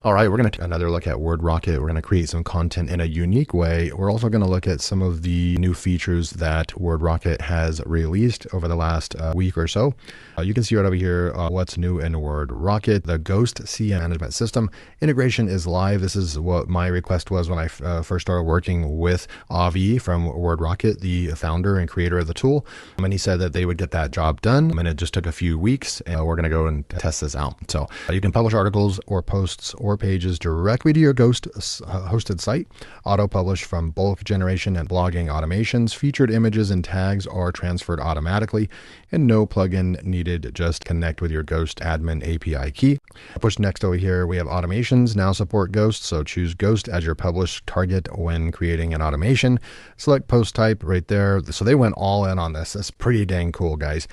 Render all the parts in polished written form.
All right, we're going to take another look at WordRocket. We're going to create some content in a unique way. We're also going to look at some of the new features that WordRocket has released over the last week or so. You can see right over here what's new in WordRocket. The Ghost CM management system integration is live. This is what my request was when I first started working with Avi from WordRocket, the founder and creator of the tool. And he said that they would get that job done, and it just took a few weeks. And we're going to go and test this out. So you can publish articles or posts or pages directly to your Ghost hosted site, auto-publish from bulk generation and blogging automations, featured images and tags are transferred automatically, and no plugin needed, just connect with your Ghost admin API key. Push next over here, we have automations now support Ghost, so choose Ghost as your publish target when creating an automation. Select post type right there. So they went all in on this. That's pretty dang cool, guys.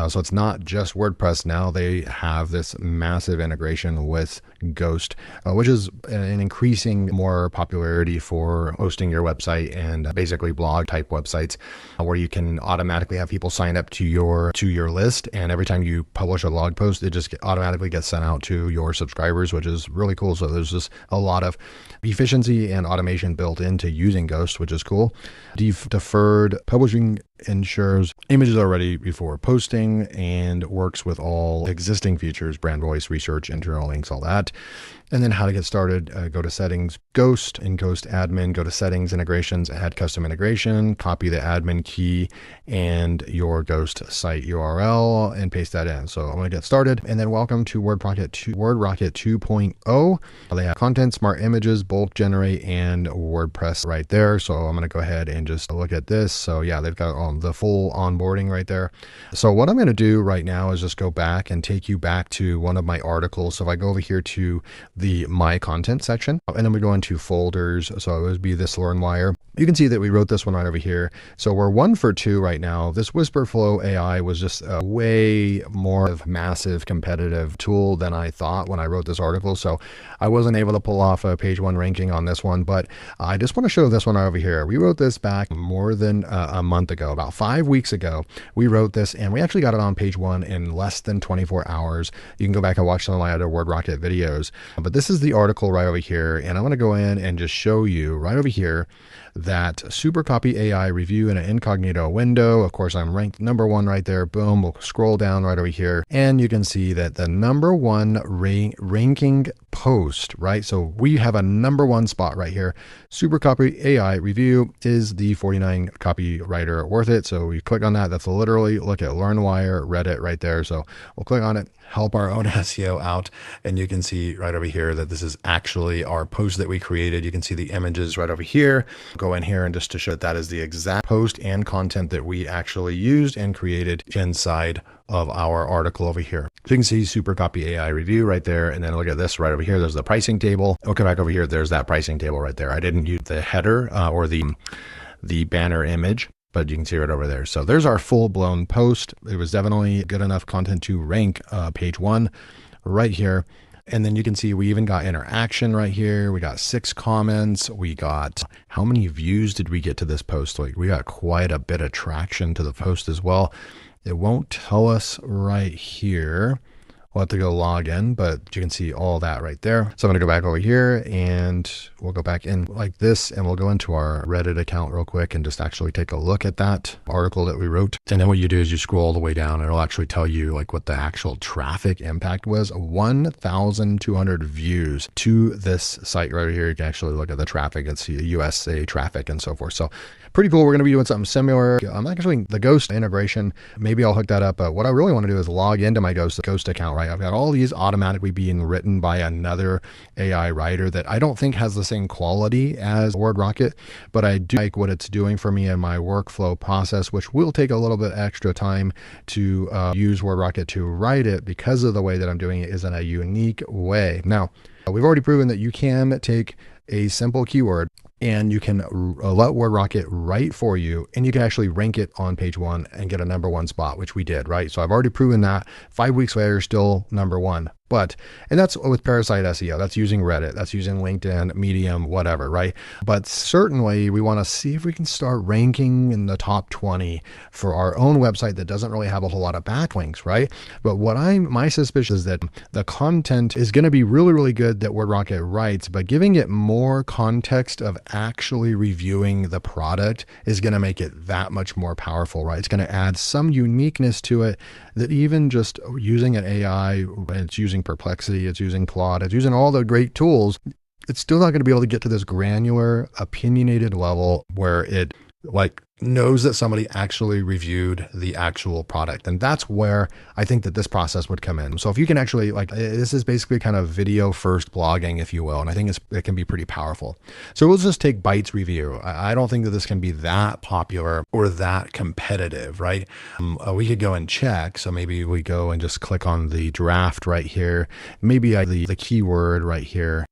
So it's not just WordPress now, they have this massive integration with Ghost, which is an increasing more popularity for hosting your website and basically blog type websites, where you can automatically have people sign up to your list, and every time you publish a blog post, it just automatically gets sent out to your subscribers, which is really cool. So there's just a lot of efficiency and automation built into using Ghost, which is cool. Deferred publishing ensures images are ready before posting and works with all existing features, brand voice, research, internal links, all that. And then how to get started, go to settings, Ghost, in Ghost admin, go to settings, integrations, add custom integration, copy the admin key and your Ghost site URL and paste that in. So I'm going to get started, and then welcome to WordRocket 2.0. They have content, smart images, bulk generate, and WordPress right there. So I'm going to go ahead and just look at this. So yeah, they've got the full onboarding right there. So what I'm going to do right now is just go back and take you back to one of my articles. So if I go over here to the My Content section, and then we go into folders. So it would be this LearnWire. You can see that we wrote this one right over here. So we're 1 for 2 right now. This Whisperflow AI was just a way more of massive competitive tool than I thought when I wrote this article. So I wasn't able to pull off a page 1 ranking on this one, but I just want to show this one right over here. We wrote this back more than a month ago, about 5 weeks ago. We wrote this and we actually got it on page 1 in less than 24 hours. You can go back and watch some of my other WordRocket videos, but this is the article right over here. And I'm going to go in and just show you right over here that super copy AI review in an incognito window. Of course, I'm ranked number 1 right there. Boom. We'll scroll down right over here, and you can see that the number 1 ranking post, right? So we have a number 1 spot right here. Super copy AI review, is the 49 copywriter worth it? So we click on that. That's literally, look at LearnWire, Reddit right there. So we'll click on it, help our own SEO out. And you can see right over here that this is actually our post that we created. You can see the images right over here. Go in here and just to show that is the exact post and content that we actually used and created inside of our article over here. So you can see super copy AI review right there. And then look at this right over here. There's the pricing table. We'll come back over here. There's that pricing table right there. I didn't use the header or the banner image, but you can see right over there. So there's our full-blown post. It was definitely good enough content to rank page 1 right here. And then you can see we even got interaction right here. We got 6 comments. We got, how many views did we get to this post? Like, we got quite a bit of traction to the post as well. It won't tell us right here. We'll have to go log in, but you can see all that right there. So I'm going to go back over here and we'll go back in like this, and we'll go into our Reddit account real quick and just actually take a look at that article that we wrote. And then what you do is you scroll all the way down and it'll actually tell you like what the actual traffic impact was. 1,200 views to this site right here. You can actually look at the traffic and see USA traffic and so forth. So pretty cool. We're going to be doing something similar. I'm actually the Ghost integration. Maybe I'll hook that up. But what I really want to do is log into my Ghost account, right? I've got all these automatically being written by another AI writer that I don't think has the same quality as WordRocket, but I do like what it's doing for me in my workflow process, which will take a little bit extra time to use WordRocket to write it because of the way that I'm doing it is in a unique way. Now, we've already proven that you can take a simple keyword and you can let WordRocket write for you, and you can actually rank it on page 1 and get a number 1 spot, which we did, right? So I've already proven that. 5 weeks later, still number 1. And that's with parasite SEO. That's using Reddit, that's using LinkedIn, Medium, whatever, right? But certainly we want to see if we can start ranking in the top 20 for our own website that doesn't really have a whole lot of backlinks, right? But my suspicion is that the content is going to be really, really good that WordRocket writes, but giving it more context of actually reviewing the product is going to make it that much more powerful, right? It's going to add some uniqueness to it that even just using an AI, it's using Perplexity, it's using Claude, it's using all the great tools, it's still not going to be able to get to this granular, opinionated level where it like knows that somebody actually reviewed the actual product. And that's where I think that this process would come in. So if you can actually, like, this is basically kind of video first blogging, if you will. And I think it can be pretty powerful. So we'll just take Bytes review. I don't think that this can be that popular or that competitive, right? We could go and check. So maybe we go and just click on the draft right here. Maybe the keyword right here.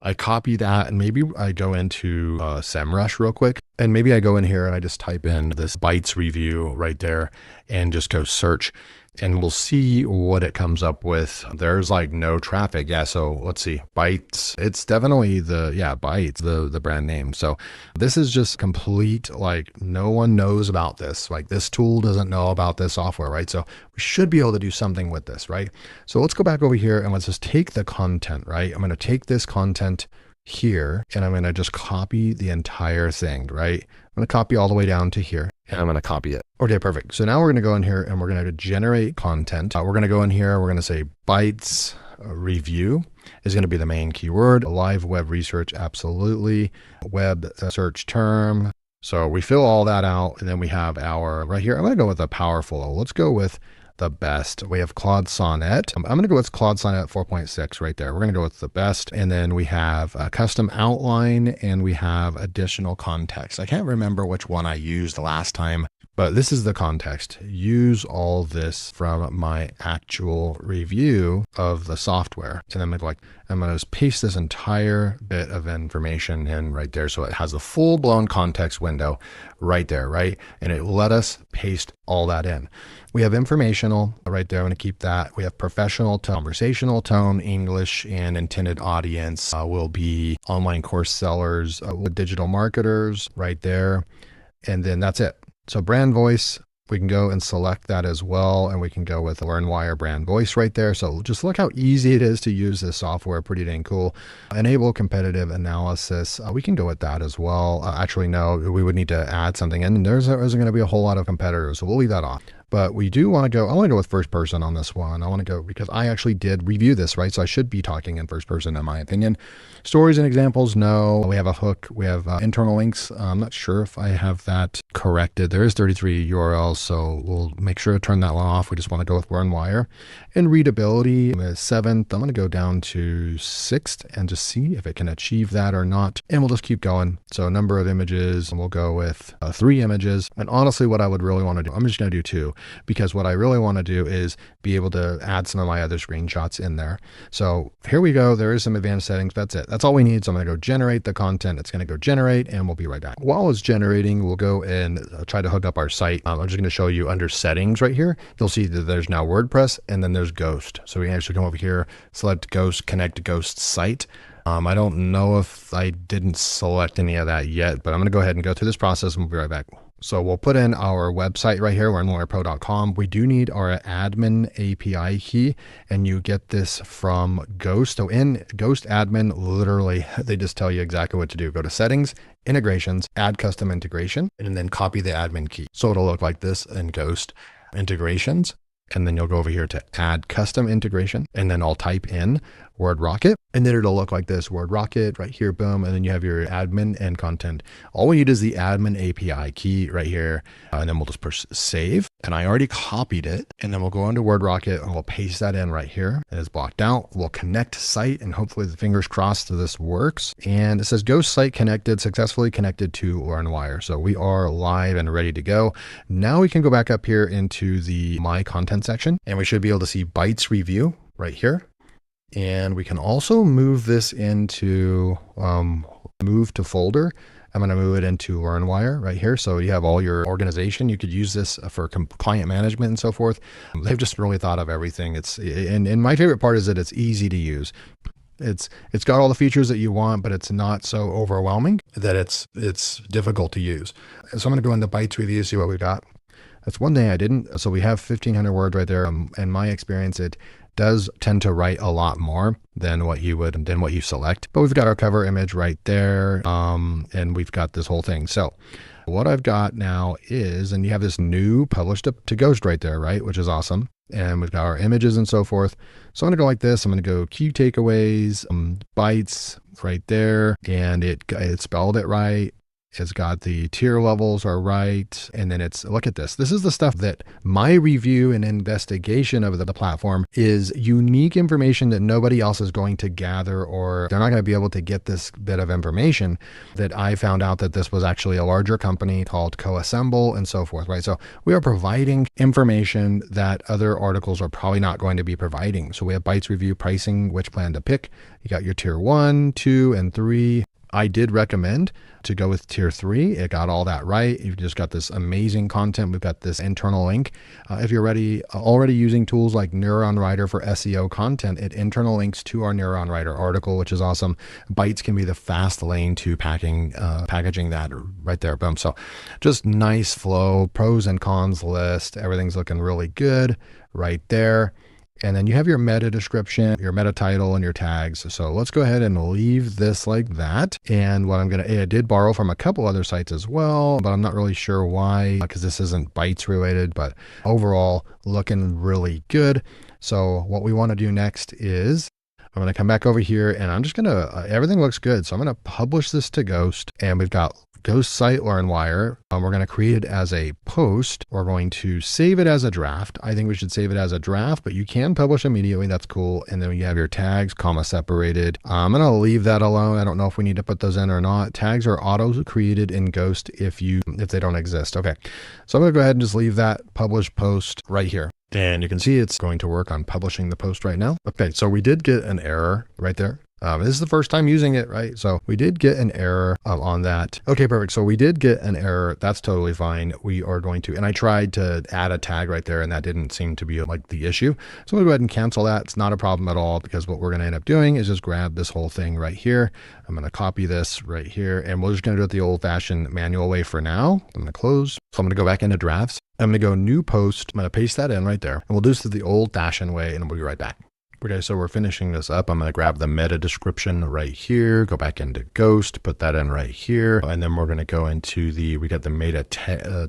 I copy that and maybe I go into SEMrush real quick. And maybe I go in here and I just type in this Bytes review right there and just go search. And we'll see what it comes up with. There's like no traffic. Yeah, so let's see. Bytes. It's definitely Bytes, the brand name. So this is just complete, like no one knows about this. Like this tool doesn't know about this software, right? So we should be able to do something with this, right? So let's go back over here and let's just take the content, right? I'm going to take this content here and I'm going to just copy the entire thing, right? I'm going to copy all the way down to here and I'm going to copy it. Okay, perfect. So now we're going to go in here and we're going to generate content. We're going to go in here. We're going to say Bytes review is going to be the main keyword. Live web research. Absolutely. Web search term. So we fill all that out and then we have our right here. I'm going to go with a powerful. Let's go with the best. We have Claude Sonnet. I'm going to go with Claude Sonnet 4.6 right there. We're going to go with the best. And then we have a custom outline and we have additional context. I can't remember which one I used the last time, but this is the context. Use all this from my actual review of the software. And then I'm going to paste this entire bit of information in right there. So it has the full blown context window right there, right? And it let us paste all that in. We have informational right there. I'm going to keep that. We have professional tone, conversational tone, English, and intended audience will be online course sellers, digital marketers right there. And then that's it. So brand voice, we can go and select that as well. And we can go with LearnWire brand voice right there. So just look how easy it is to use this software. Pretty dang cool. Enable competitive analysis. We can go with that as well. Actually, no, we would need to add something in. And there isn't going to be a whole lot of competitors. So we'll leave that off. But we do want to go, I want to go with first person on this one. I want to go because I actually did review this, right? So I should be talking in first person in my opinion. Stories and examples, no. We have a hook. We have internal links. I'm not sure if I have that corrected. There is 33 URLs, so we'll make sure to turn that one off. We just want to go with LearnWire. And readability is 7th. I'm going to go down to 6th and just see if it can achieve that or not. And we'll just keep going. So number of images, and we'll go with 3 images. And honestly, what I would really want to do, I'm just going to do 2. Because what I really want to do is be able to add some of my other screenshots in there. So here we go. There is some advanced settings. That's it. That's all we need. So I'm going to go generate the content. It's going to go generate and we'll be right back. While it's generating, we'll go and try to hook up our site. I'm just going to show you under settings right here. You'll see that there's now WordPress and then there's Ghost. So we can actually come over here, select Ghost, connect to Ghost site. I don't know if I didn't select any of that yet, but I'm going to go ahead and go through this process and we'll be right back. So we'll put in our website right here, LearnWirePro.com. We do need our admin API key, and you get this from Ghost. So in Ghost admin, literally, they just tell you exactly what to do. Go to settings, integrations, add custom integration, and then copy the admin key. So it'll look like this in Ghost integrations. And then you'll go over here to add custom integration, and then I'll type in WordRocket, and then it'll look like this, WordRocket right here, boom, and then you have your admin and content. All we need is the admin API key right here, and then we'll just push save, and I already copied it, and then we'll go into WordRocket, and we'll paste that in right here. It is blocked out. We'll connect site, and hopefully the fingers crossed that this works, and it says Ghost site connected, successfully connected to LearnWire. So we are live and ready to go. Now we can go back up here into the My Content section, and we should be able to see Bytes review right here. And we can also move this into move to folder. I'm going to move it into LearnWire right here. So you have all your organization. You could use this for client management and so forth. They've just really thought of everything. And my favorite part is that it's easy to use. It's got all the features that you want, but it's not so overwhelming that it's difficult to use. So I'm going to go into Bytes Review, see what we got. That's one thing I didn't. So we have 1,500 words right there. In my experience, it does tend to write a lot more than what you select. But we've got our cover image right there, and we've got this whole thing. So what I've got now is, and you have this new published to Ghost right there, right? Which is awesome. And we've got our images and so forth. So I'm going to go like this. I'm going to go key takeaways, bytes right there, and it spelled it right. It's got the tier levels are right. And then look at this. This is the stuff that my review and investigation of the platform is unique information that nobody else is going to gather, or they're not going to be able to get this bit of information. That I found out that this was actually a larger company called CoAssemble and so forth, right? So we are providing information that other articles are probably not going to be providing. So we have Bytes Review pricing, which plan to pick. You got your tier 1, 2, and 3. I did recommend to go with tier 3. It got all that right. You've just got this amazing content. We've got this internal link. If you're already using tools like NeuronWriter for SEO content, it internal links to our NeuronWriter article, which is awesome. Bytes can be the fast lane to packaging that right there. Boom. So just nice flow, pros and cons list. Everything's looking really good right there. And then you have your meta description, your meta title, and your tags. So let's go ahead and leave this like that. And what I did borrow from a couple other sites as well, but I'm not really sure why, because this isn't Bytes related, but overall looking really good. So what we want to do next is I'm going to come back over here, and I'm just going to, everything looks good. So I'm going to publish this to Ghost, and we've got Ghost site LearnWire. We're going to create it as a post. We're going to save it as a draft. I think we should save it as a draft, but you can publish immediately. That's cool. And then you have your tags, comma separated. I'm going to leave that alone. I don't know if we need to put those in or not. Tags are auto created in Ghost if they don't exist. Okay. So I'm going to go ahead and just leave that publish post right here. And you can see it's going to work on publishing the post right now. Okay. So we did get an error right there. This is the first time using it, right? So we did get an error on that. Okay, perfect. So we did get an error. That's totally fine. We are going to, and I tried to add a tag right there, and that didn't seem to be like the issue. So we'll go ahead and cancel that. It's not a problem at all, because what we're going to end up doing is just grab this whole thing right here. I'm going to copy this right here, and we're just going to do it the old fashioned manual way for now. I'm going to close. So I'm going to go back into drafts. I'm going to go new post. I'm going to paste that in right there, and we'll do this the old fashioned way, and we'll be right back. Okay, so we're finishing this up. I'm going to grab the meta description right here, go back into Ghost, put that in right here. And then we're going to go into we got the meta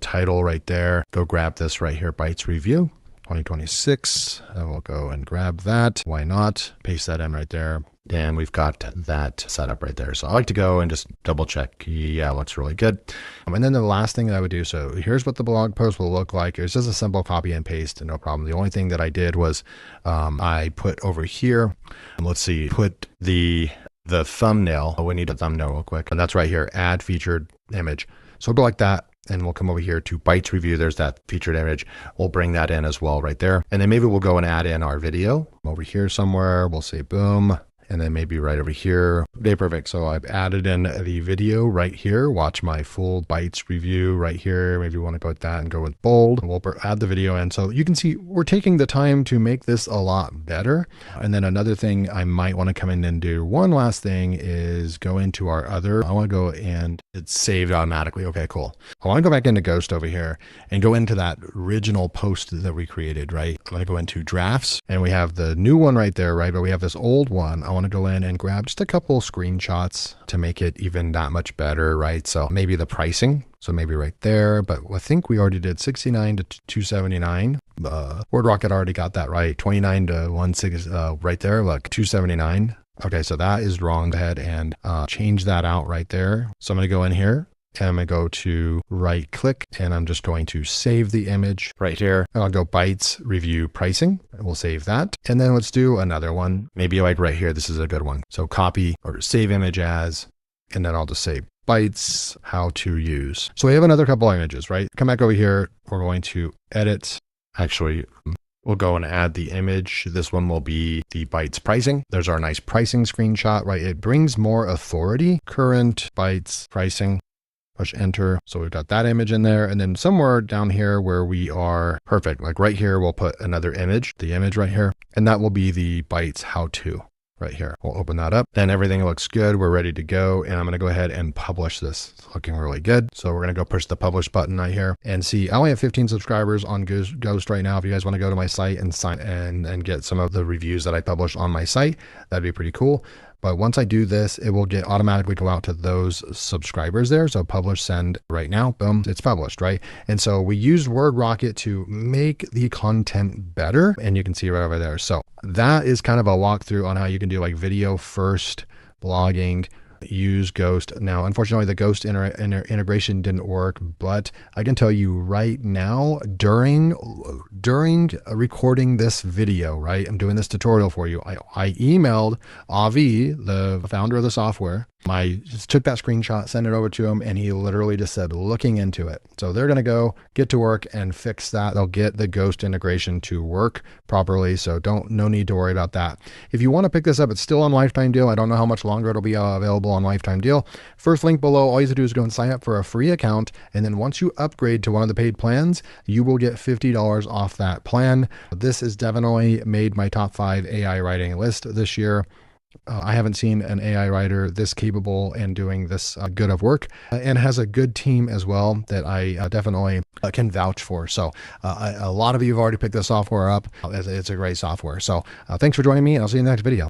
title right there. Go grab this right here, Bytes Review 2026. We'll go and grab that. Why not? Paste that in right there. And we've got that set up right there. So I like to go and just double check. Yeah, looks really good. And then the last thing that I would do, so here's what the blog post will look like. It's just a simple copy and paste, no problem. The only thing that I did was I put over here, let's see, put the thumbnail. We need a thumbnail real quick. And that's right here, add featured image. So we'll go like that. And we'll come over here to Bytes Review. There's that featured image. We'll bring that in as well right there. And then maybe we'll go and add in our video over here somewhere. We'll say boom. And then maybe right over here. Okay, perfect. So I've added in the video right here. Watch my full Bytes review right here. Maybe you want to go with that and go with bold. We'll add the video in. So you can see we're taking the time to make this a lot better. And then another thing I might want to come in and do, one last thing, is go into our other. I want to go and it's saved automatically. Okay, cool. I want to go back into Ghost over here and go into that original post that we created, right? I'm going to go into drafts, and we have the new one right there, right? But we have this old one. I want to go in and grab just a couple screenshots to make it even that much better, right? So maybe the pricing. So maybe right there, but I think we already did 69 to 279. WordRocket already got that right. 29 to 16, right there, look, 279. Okay, so that is wrong. Go ahead and change that out right there. So I'm going to go in here. And I'm going to go to right click, and I'm just going to save the image right here. And I'll go Bytes Review Pricing, and we'll save that. And then let's do another one. Maybe like right here, this is a good one. So copy or save image as, and then I'll just say Bytes how to use. So we have another couple images, right? Come back over here. We're going to edit. Actually, we'll go and add the image. This one will be the Bytes pricing. There's our nice pricing screenshot, right? It brings more authority. Current Bytes pricing. push enter. So we've got that image in there. And then somewhere down here where we are perfect, like right here, we'll put another image, the image right here. And that will be the Bytes how-to right here. We'll open that up. Then everything looks good. We're ready to go. And I'm going to go ahead and publish this. It's looking really good. So we're going to go push the publish button right here and see. I only have 15 subscribers on Ghost right now. If you guys want to go to my site and sign and get some of the reviews that I publish on my site, that'd be pretty cool. But once I do this, it will get automatically go out to those subscribers there. So publish send right now, boom, it's published, right? And so we used WordRocket to make the content better, and you can see right over there. So that is kind of a walkthrough on how you can do like video first blogging, use Ghost. Now, unfortunately, the Ghost integration didn't work, but I can tell you right now, during recording this video, right, I'm doing this tutorial for you. I emailed Avi, the founder of the software. I just took that screenshot, sent it over to him, and he literally just said, looking into it. So they're going to go get to work and fix that. They'll get the Ghost integration to work properly. So no need to worry about that. If you want to pick this up, it's still on lifetime deal. I don't know how much longer it'll be available on lifetime deal. First link below, all you have to do is go and sign up for a free account. And then once you upgrade to one of the paid plans, you will get $50 off that plan. This has definitely made my top 5 AI writing list this year. I haven't seen an AI writer this capable and doing this good of work, and has a good team as well that I definitely can vouch for. So a lot of you have already picked this software up. It's a great software. So thanks for joining me, and I'll see you in the next video.